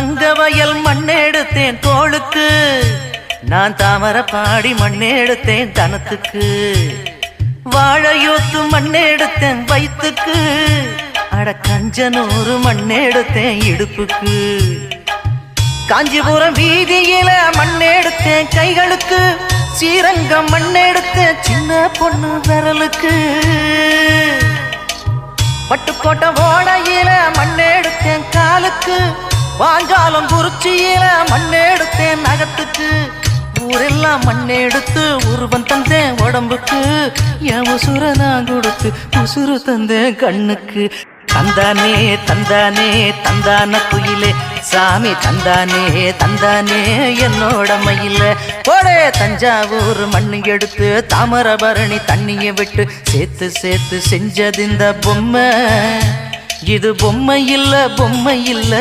தங்கவயல் மண்ணெடுத்தேன் தோளுக்கு, நான் தாமரை பாடி மண்ணெடுத்தேன் தனத்துக்கு. வாழையூத்து மண்ணெடுத்தேன் வயிற்றுக்கு, அட கஞ்சனூறு மண்ணெடுத்தேன் இடுப்புக்கு. காஞ்சிபுரம் வீதியில மண்ணெடுத்தேன் கைகளுக்கு, ஸ்ரீரங்கம் மண்ணெடுத்தேன் சின்ன பொண்ணு விரலுக்கு. பட்டுக்கோட்டை ஓடையில மண்ணெடுத்தேன் காலுக்கு, வாஞ்சாலம் குறிச்சியில மண்ணெடுத்தேன் நகத்துக்கு. ஊரெல்லாம் மண்ணெடுத்து உருவம் தந்தேன் உடம்புக்கு, என் உசுர நான் கொடுத்து உசுறு தந்தேன் கண்ணுக்கு. தந்தானே தந்தானே தந்தான குயிலே சாமி, தந்தானே தந்தானே என்னோட மயில. போடே தஞ்சாவூர் மண்ணு எடுத்து தாமிரபரணி தண்ணியை விட்டு சேர்த்து சேர்த்து செஞ்சது இந்த பொம்மை. இது பொம்மை இல்ல பொம்மை இல்ல